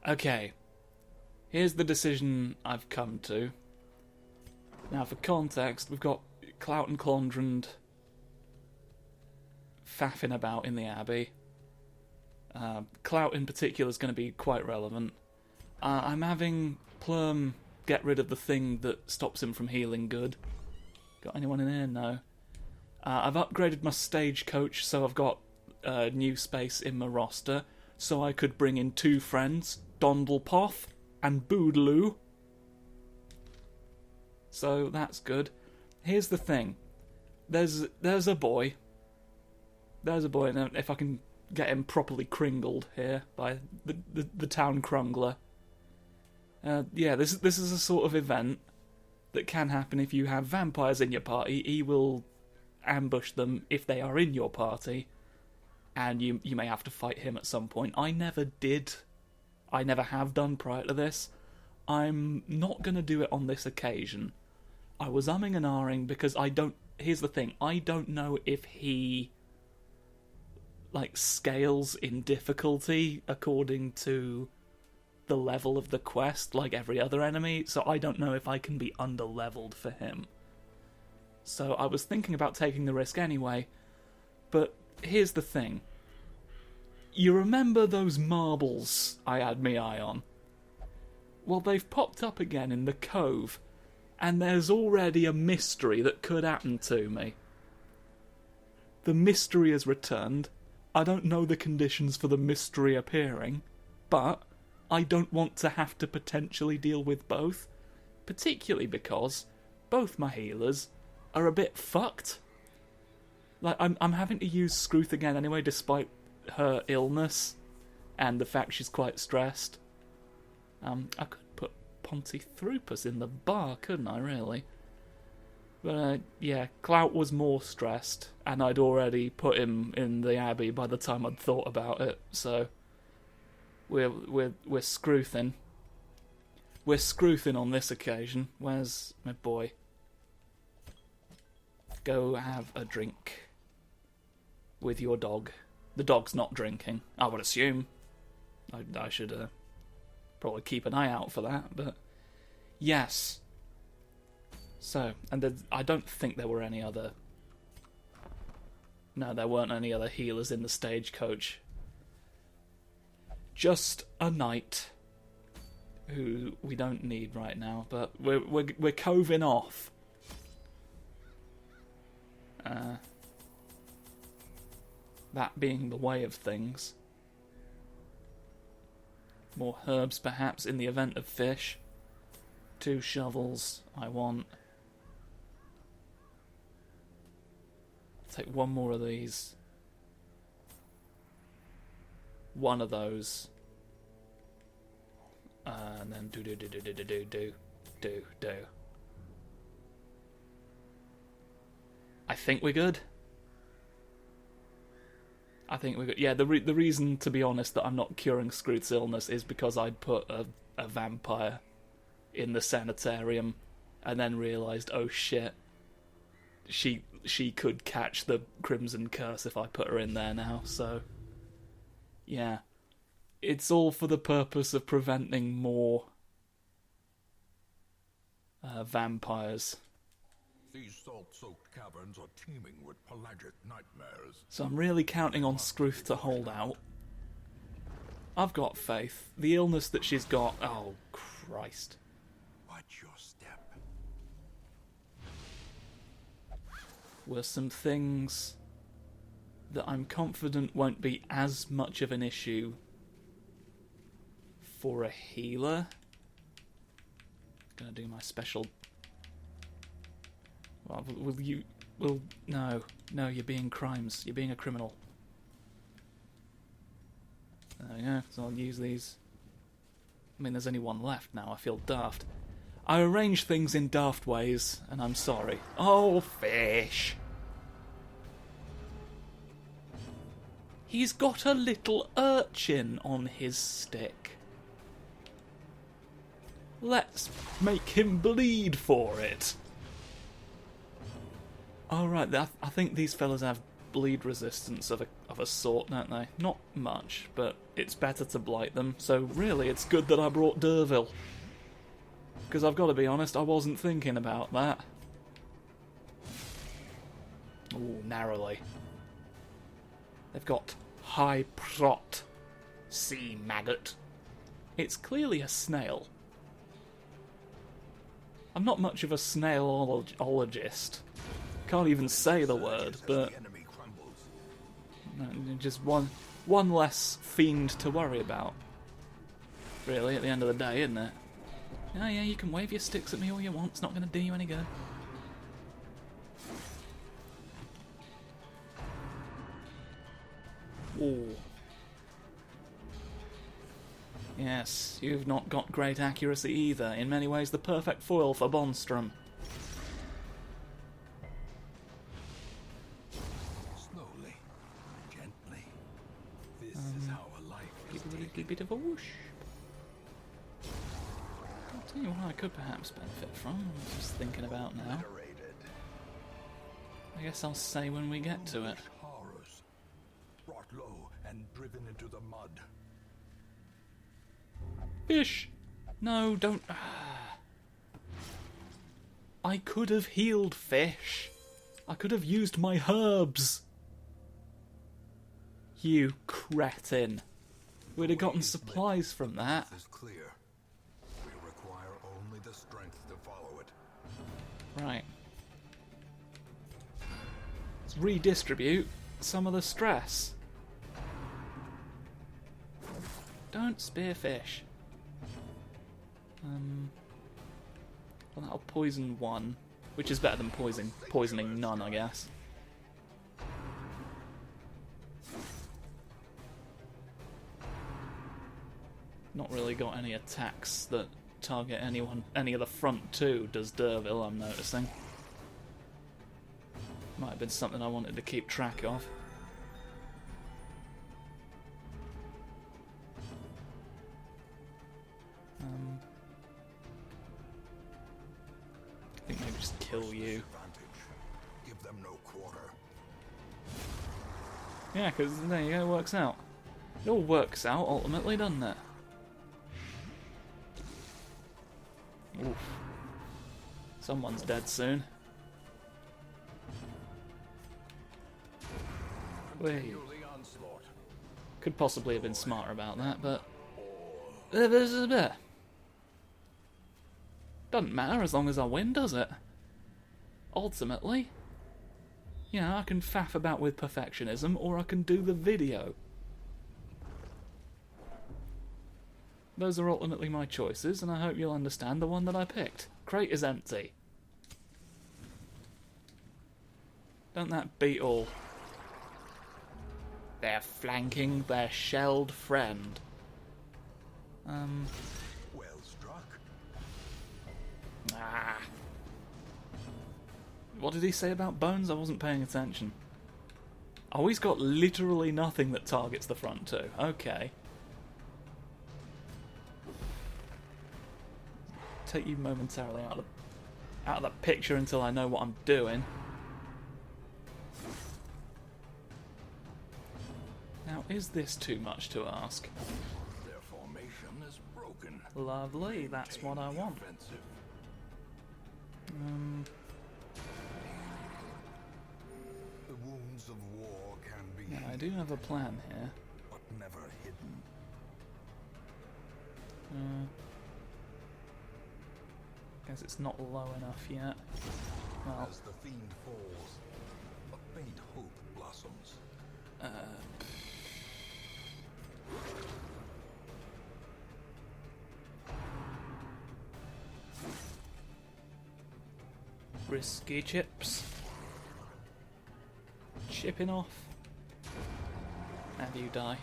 Okay. Here's the decision I've come to. Now, for context, we've got Clout and Clondrand faffing about in the Abbey. Clout in particular is going to be quite relevant. I'm having Plum get rid of the thing that stops him from healing good. Got anyone in here? No. I've upgraded my stagecoach, so I've got new space in my roster, so I could bring in 2 friends, Dondlepoth and Boodaloo. So that's good. Here's the thing. There's a boy. There's a boy, and if I can get him properly cringled here by the town crungler. Yeah, this is a sort of event that can happen if you have vampires in your party. He will ambush them if they are in your party, and you may have to fight him at some point. I never did. I never have done prior to this. I'm not going to do it on this occasion. I was umming and ahhing because I don't... Here's the thing. I don't know if he scales in difficulty according to the level of the quest, like every other enemy, so I don't know if I can be under-leveled for him. So I was thinking about taking the risk anyway, but here's the thing. You remember those marbles I had my eye on? Well, they've popped up again in the cove, and there's already a mystery that could happen to me. The mystery has returned. I don't know the conditions for the mystery appearing, but I don't want to have to potentially deal with both, particularly because both my healers are a bit fucked. I'm having to use Scruth again anyway, despite her illness and the fact she's quite stressed. I could put Pontythrupus in the bar, couldn't I, really? But, yeah, Clout was more stressed, and I'd already put him in the Abbey by the time I'd thought about it, so we're Scruthing. We're Scruthing on this occasion. Where's my boy? Go have a drink with your dog. The dog's not drinking, I would assume. I should probably keep an eye out for that, but yes. So, and I don't think there were any other... No, there weren't any other healers in the stagecoach. Just a knight who we don't need right now, but we're coving off. That being the way of things. More herbs, perhaps, in the event of fish. 2 shovels, I want. Take 1 more of these. 1 of those. And then do. I think we're good. Yeah, the reason, to be honest, that I'm not curing Scruth's illness is because I'd put a vampire in the sanitarium and then realised, oh shit, she could catch the Crimson Curse if I put her in there now, so yeah. It's all for the purpose of preventing more vampires. These salt-soaked caverns are teeming with pelagic nightmares. So I'm really counting on Scruth to hold out. I've got faith. The illness that she's got... Oh, Christ. Watch your step. Were some things that I'm confident won't be as much of an issue for a healer. Gonna do my special... Well, will you... Well, no, you're being crimes. You're being a criminal. There we go, so I'll use these. I mean, there's only 1 left now, I feel daft. I arrange things in daft ways, and I'm sorry. Oh, fish! He's got a little urchin on his stick. Let's make him bleed for it. Oh, right, I think these fellas have bleed resistance of a sort, don't they? Not much, but it's better to blight them, so really it's good that I brought Dervil. Because I've got to be honest, I wasn't thinking about that. Ooh, narrowly. They've got High Prot, Sea Maggot. It's clearly a snail. I'm not much of a snailologist. Can't even say the word, but just one less fiend to worry about. Really, at the end of the day, isn't it? Oh yeah, you can wave your sticks at me all you want, it's not going to do you any good. Ooh. Yes, you've not got great accuracy either. In many ways, the perfect foil for Bonstrom. Slowly, gently. This is how a life is Give it a little taken. bit of a whoosh. I'll tell you what I could perhaps benefit from. I'm just thinking about now. Obliterated. I guess I'll say when we get to it. Horrors, brought low and driven into the mud. Fish! No, don't. I could have healed fish. I could have used my herbs. You cretin. We'd have gotten supplies from that. This is clear. We require only the strength to follow it. Right. Let's redistribute some of the stress. Don't spear fish. Well, that'll poison one, which is better than poisoning none, I guess. Not really got any attacks that target any of the front two, does Dervil, I'm noticing. Might have been something I wanted to keep track of. I think maybe just kill you. Give them no quarter. Yeah, because there you go, it works out. It all works out ultimately, doesn't it? Oof. Someone's dead soon. Wait. Could possibly have been smarter about that, but there's a bit. Doesn't matter as long as I win, does it? Ultimately, you know, I can faff about with perfectionism, or I can do the video. Those are ultimately my choices, and I hope you'll understand the one that I picked. Crate is empty. Don't that beat all? They're flanking their shelled friend. Well struck. Ah. What did he say about bones? I wasn't paying attention. Oh, he's got literally nothing that targets the front two. Okay. Take you momentarily out of the picture until I know what I'm doing. Now, is this too much to ask? Their formation is broken. Lovely, that's what I want. Offensive. The wounds of war can be Yeah, I do have a plan here. but never hidden. Guess it's not low enough yet. Well, As the fiend falls, a faint hope blossoms. risky chips. Chipping off. Have you die.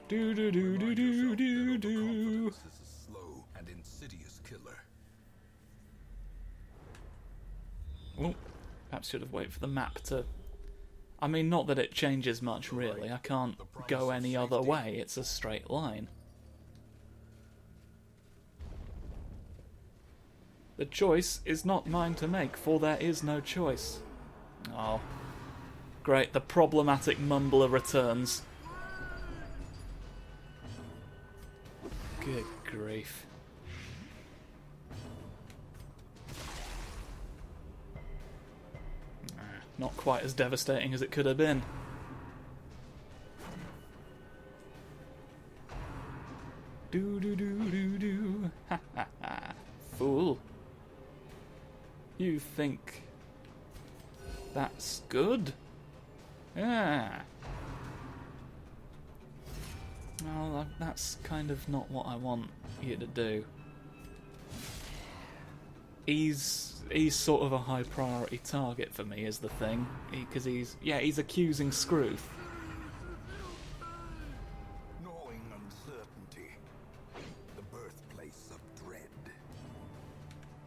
Do do do do do do do. This is a slow and insidious killer. Oh, perhaps should have waited for the map to. I mean, not that it changes much, really. I can't go any other way. It's a straight line. The choice is not mine to make, for there is no choice. Oh. Great, the problematic mumbler returns. Good grief. Not quite as devastating as it could have been. Do do do do do. Ha ha ha. Fool. You think that's good? Yeah. Well, that's kind of not what I want you to do. He's sort of a high priority target for me, is the thing, because he's accusing Scrooth. Knowing uncertainty, the birthplace of dread.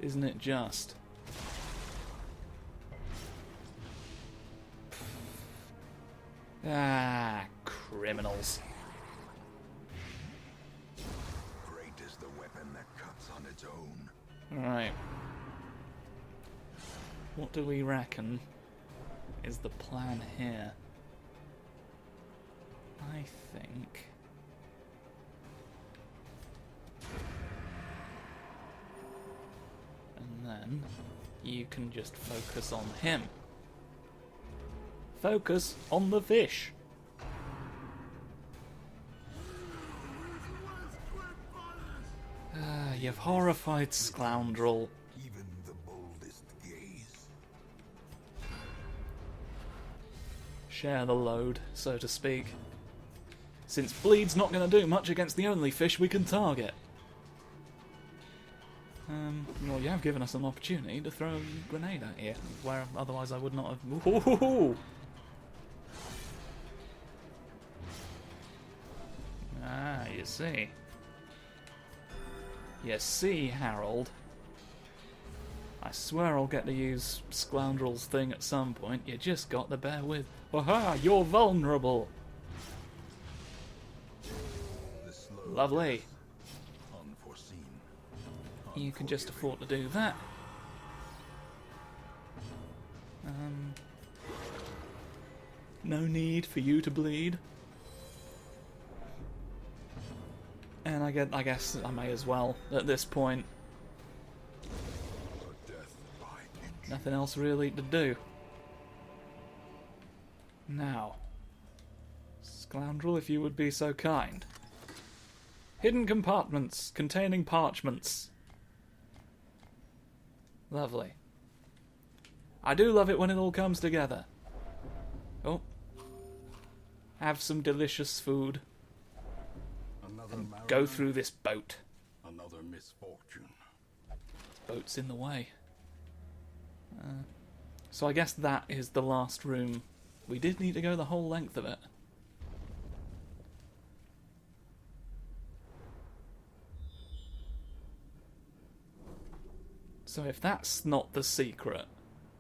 Isn't it just? Ah, criminals. Great is the weapon that cuts on its own. Alright. What do we reckon is the plan here? I think... And then you can just focus on him. Focus on the fish. Ah, you horrified scoundrel. Even the boldest gaze. Share the load, so to speak. Since bleed's not going to do much against the only fish we can target. Well, you have given us an opportunity to throw a grenade at you, where otherwise I would not have... Ooh. Ah, you see. You see, Harold. I swear I'll get to use Scoundrel's thing at some point. You just got to bear with. Aha! You're vulnerable! Lovely. Unforeseen. You can just afford to do that. No need for you to bleed. And I guess I may as well at this point. Nothing else really to do. Now, Scoundrel, if you would be so kind. Hidden compartments containing parchments. Lovely. I do love it when it all comes together. Oh. Have some delicious food. And go through this boat. Another misfortune. This boat's in the way. So I guess that is the last room. We did need to go the whole length of it. So if that's not the secret,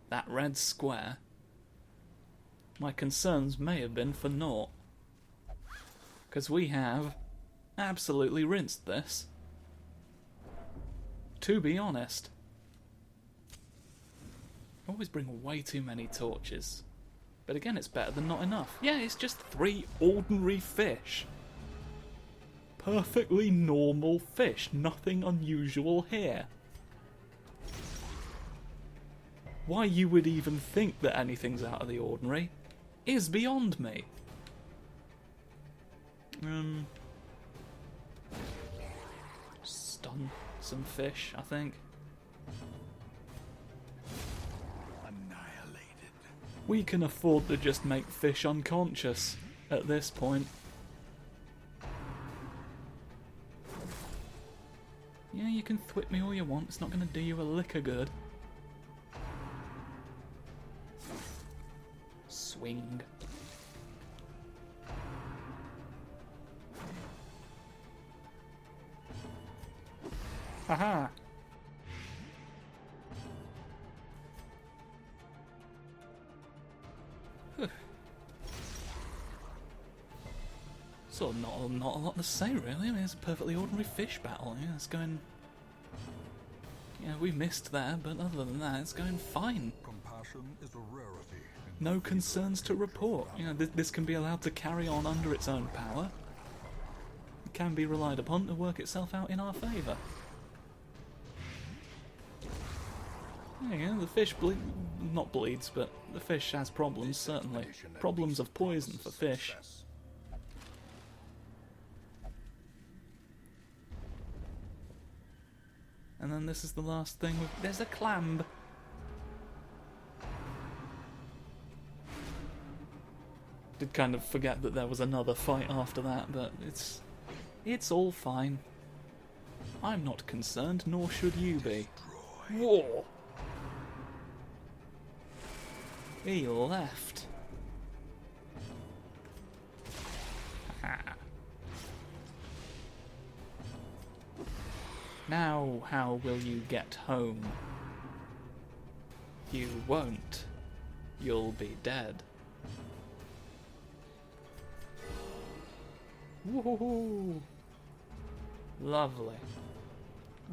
that red square, my concerns may have been for naught. Because we have absolutely rinsed this. To be honest. I always bring way too many torches. But again, it's better than not enough. Yeah, it's just 3 ordinary fish. Perfectly normal fish. Nothing unusual here. Why you would even think that anything's out of the ordinary is beyond me. Stun some fish, I think. Annihilated. We can afford to just make fish unconscious at this point. Yeah, you can thwip me all you want, it's not going to do you a lick of good. Swing. Haha! So not a lot to say really. I mean, it's a perfectly ordinary fish battle. Yeah, it's going. Yeah, we missed there, but other than that, it's going fine. Compassion is a rarity No concerns to report. You know, this can be allowed to carry on under its own power. It can be relied upon to work itself out in our favour. There you go, the fish not bleeds, but the fish has problems, certainly. Problems of poison for fish. And then this is the last thing. There's a clamb. Did kind of forget that there was another fight after that, but it's all fine. I'm not concerned, nor should you be. Whoa! He left. Now, how will you get home? You won't. You'll be dead. Woohoo! Lovely.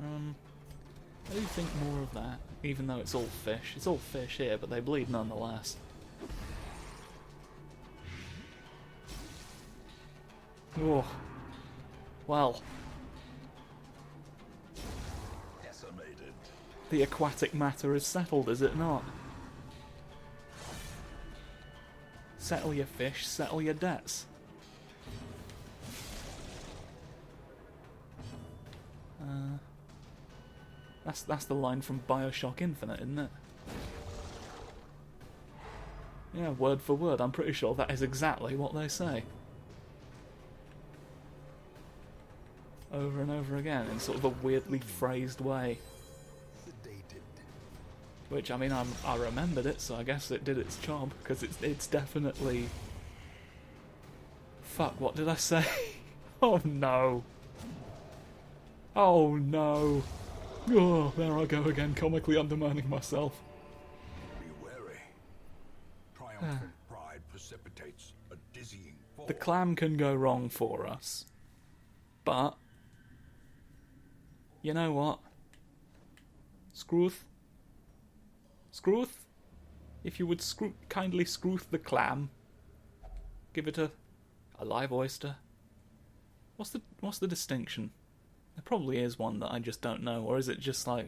I do think more of that, even though it's all fish. It's all fish here, but they bleed nonetheless. Oh. Well. Decimated. The aquatic matter is settled, is it not? Settle your fish, settle your debts. That's the line from BioShock Infinite, isn't it? Yeah, word for word. I'm pretty sure that is exactly what they say. Over and over again, in sort of a weirdly phrased way. Sedated. Which, I mean, I remembered it, so I guess it did its job, because it's definitely... Fuck, what did I say? Oh no. Oh no. Oh, there I go again, comically undermining myself. Be wary. Triumphant pride precipitates a dizzying fall. The clam can go wrong for us. But... You know what? Scrooth? Scrooth? If you would kindly scrooth the clam. Give it a live oyster. What's the distinction? There probably is one that I just don't know, or is it just like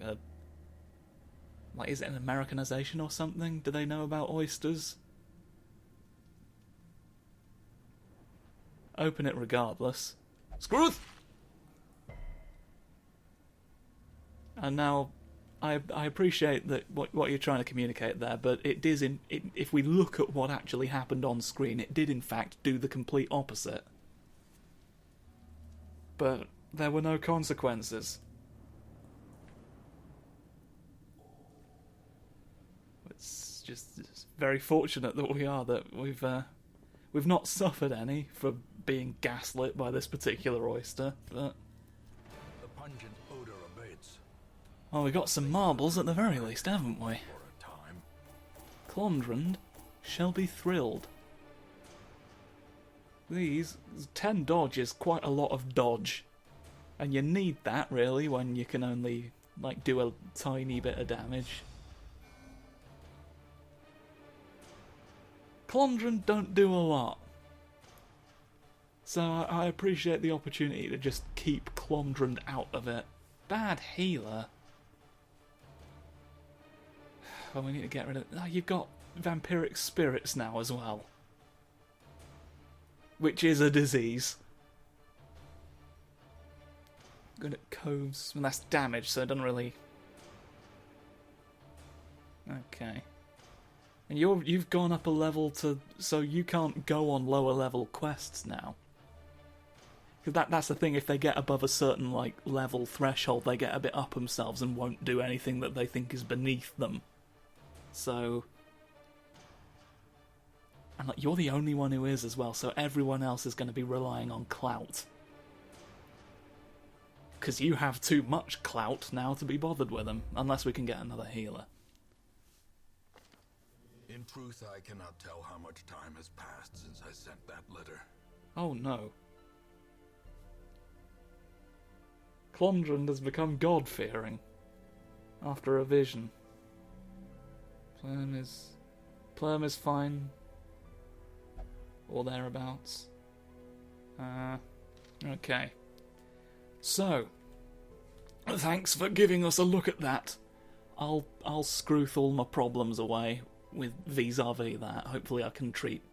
is it an Americanization or something? Do they know about oysters? Open it regardless. Scrooth! And now, I appreciate that what you're trying to communicate there, but if we look at what actually happened on screen, it did in fact do the complete opposite. But there were no consequences. It's very fortunate that we've not suffered any for being gaslit by this particular oyster, but... The pungent odor abates. Well, we got some marbles at the very least, haven't we? For a time. Clondrund shall be thrilled. These 10 dodge is quite a lot of dodge. And you need that, really, when you can only, do a tiny bit of damage. Clondrund don't do a lot. So I appreciate the opportunity to just keep Clondrund out of it. Bad healer. Oh, we need to get rid of... Oh, you've got vampiric spirits now as well. Which is a disease. Good at coves. Well, that's damage, so it doesn't really... Okay. And you've gone up a level to... So you can't go on lower level quests now. Because that's the thing, if they get above a certain, level threshold, they get a bit up themselves and won't do anything that they think is beneath them. So... And, you're the only one who is as well, so everyone else is going to be relying on clout. Because you have too much clout now to be bothered with them, unless we can get another healer. In truth, I cannot tell how much time has passed since I sent that letter. Oh no. Clondrund has become God-fearing after a vision. Plum is fine. Or thereabouts. Okay. So, thanks for giving us a look at that. I'll screwth all my problems away with vis-a-vis that. Hopefully I can treat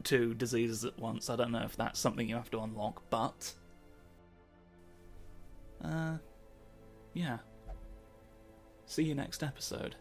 2 diseases at once. I don't know if that's something you have to unlock, but... yeah. See you next episode.